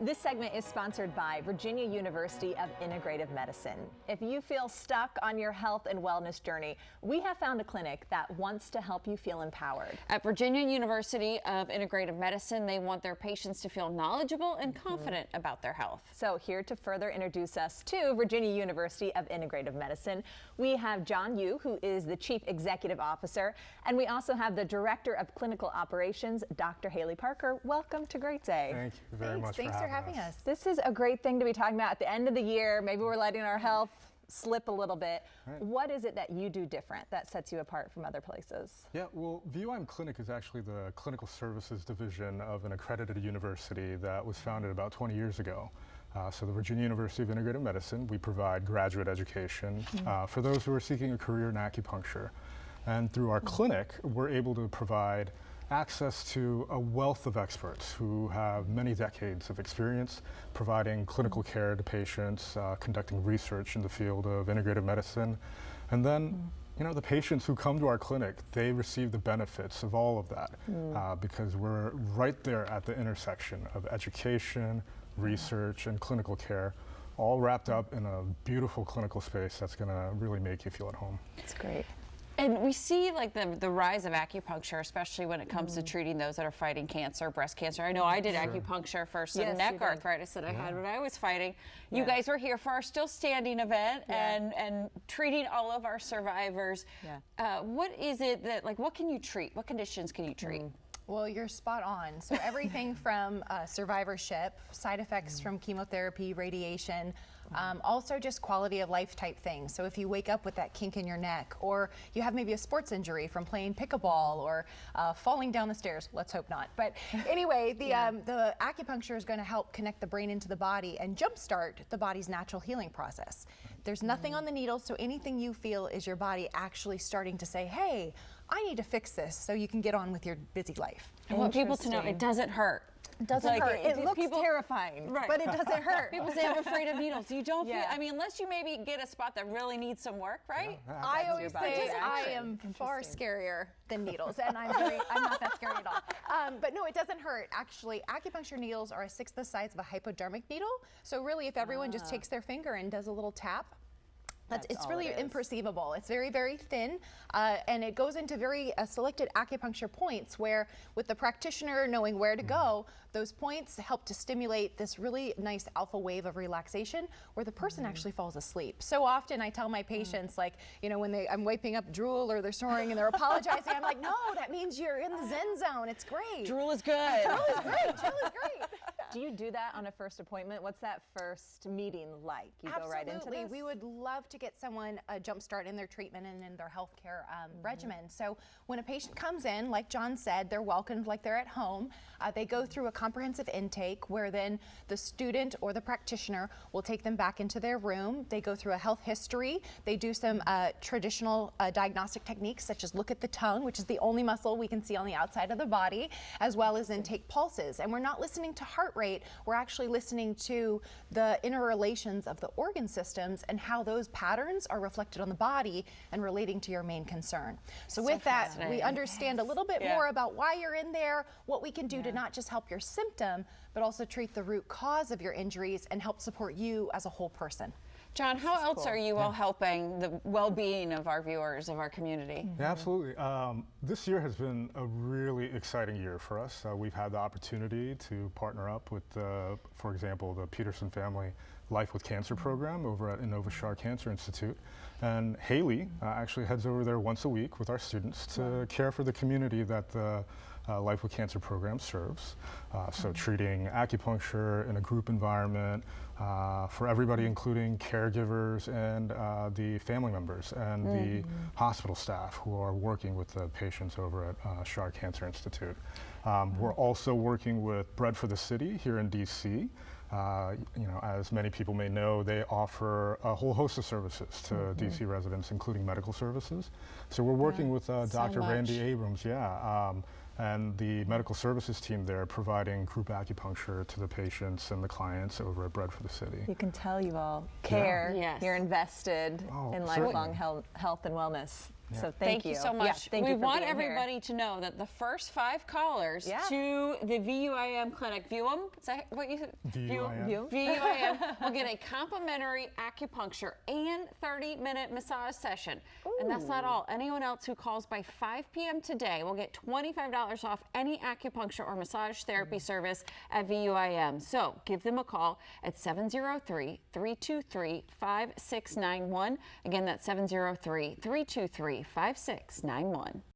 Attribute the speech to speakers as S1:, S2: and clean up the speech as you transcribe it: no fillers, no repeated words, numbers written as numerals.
S1: This segment is sponsored by Virginia University of Integrative Medicine. If you feel stuck on your health and wellness journey, we have found a clinic that wants to help you feel empowered.
S2: At Virginia University of Integrative Medicine, they want their patients to feel knowledgeable and confident about their health.
S1: So here to further introduce us to Virginia University of Integrative Medicine, we have John Yoo, who is the Chief Executive Officer, and we also have the Director of Clinical Operations, Dr. Haley Parker. Welcome to Great Day.
S3: Thank you very much
S4: Thanks for having us.
S1: This is a great thing to be talking about at the end of the year. Maybe we're letting our health slip a little bit.
S3: Right.
S1: What is it that you do different that sets you apart from other places?
S3: Yeah, well, VUIM Clinic is actually the clinical services division of an accredited university that was founded about 20 years ago. So the Virginia University of Integrative Medicine, we provide graduate education for those who are seeking a career in acupuncture. And through our clinic, we're able to provide access to a wealth of experts who have many decades of experience providing clinical care to patients, conducting research in the field of integrative medicine. And then, you know, the patients who come to our clinic, they receive the benefits of all of that because we're right there at the intersection of education, research, and clinical care, all wrapped up in a beautiful clinical space that's going to really make you feel at home.
S1: That's great.
S2: And we see like the rise of acupuncture, especially when it comes to treating those that are fighting cancer, breast cancer. I know I did acupuncture for some neck arthritis that I had when I was fighting. You guys were here for our Still Standing event and treating all of our survivors. What is it that, like, what can you treat? What conditions can you treat?
S4: Well, you're spot on. So everything from survivorship, side effects from chemotherapy, radiation, also just quality of life type things. So if you wake up with that kink in your neck, or you have maybe a sports injury from playing pickleball or falling down the stairs, let's hope not. But anyway, the acupuncture is going to help connect the brain into the body and jumpstart the body's natural healing process. There's nothing on the needle, so anything you feel is your body actually starting to say, hey, I need to fix this, so you can get on with your busy life.
S2: I want people to know it doesn't hurt.
S4: It doesn't hurt.
S1: It looks terrifying, but it doesn't hurt.
S2: People say I'm afraid of needles. You don't feel, I mean, unless you maybe get a spot that really needs some work, right?
S4: I always say I am far scarier than needles, and I'm not that scary at all. But no, it doesn't hurt. Actually, acupuncture needles are a sixth the size of a hypodermic needle. So really, if everyone just takes their finger and does a little tap, it's really imperceivable. It's very, very thin, and it goes into very selected acupuncture points where, with the practitioner knowing where to go, those points help to stimulate this really nice alpha wave of relaxation where the person actually falls asleep. So often I tell my patients, like, you know, when I'm wiping up drool or they're snoring and they're apologizing, I'm like, no, that means you're in the Zen zone. It's great.
S2: Drool is good.
S4: Drool is great. Drool is great.
S1: Do you do that on a first appointment? What's that first meeting like? You
S4: Absolutely.
S1: Go right into this?
S4: We would love to get someone a jump start in their treatment and in their healthcare regimen. So when a patient comes in, like John said, they're welcomed like they're at home. They go through a comprehensive intake where then the student or the practitioner will take them back into their room. They go through a health history. They do some traditional diagnostic techniques such as look at the tongue, which is the only muscle we can see on the outside of the body, as well as then take pulses. And we're not listening to heart rate, we're actually listening to the interrelations of the organ systems and how those patterns are reflected on the body and relating to your main concern. So with that, we understand a little bit more about why you're in there, what we can do to not just help your symptom, but also treat the root cause of your injuries and help support you as a whole person.
S2: John, how else are you all helping the well-being of our viewers, of our community?
S3: Yeah, absolutely. This year has been a really exciting year for us. We've had the opportunity to partner up with, for example, the Peterson Family Life with Cancer program over at Innova Shar Cancer Institute. And Haley actually heads over there once a week with our students to care for the community that the Life with Cancer program serves. So treating acupuncture in a group environment for everybody, including caregivers and the family members and the hospital staff who are working with the patients over at Shar Cancer Institute. We're also working with Bread for the City here in DC. You know, as many people may know, they offer a whole host of services to DC residents, including medical services. So we're working with Dr. Randy Abrams, and the medical services team there, providing group acupuncture to the patients and the clients over at Bread for the City.
S1: You can tell you all care. You're invested in lifelong health and wellness. So thank you
S2: so much.
S1: Yeah, thank
S2: we
S1: you for
S2: want
S1: being here.
S2: everybody to know that the first 5 callers to the VUIM clinic, VUIM, is that what you said?
S3: VUIM.
S2: VUIM will get a complimentary acupuncture and 30-minute massage session. And that's not all. Anyone else who calls by 5 p.m. today will get $25 off any acupuncture or massage therapy service at VUIM. So give them a call at 703-323-5691. Again, that's 703-323-5691.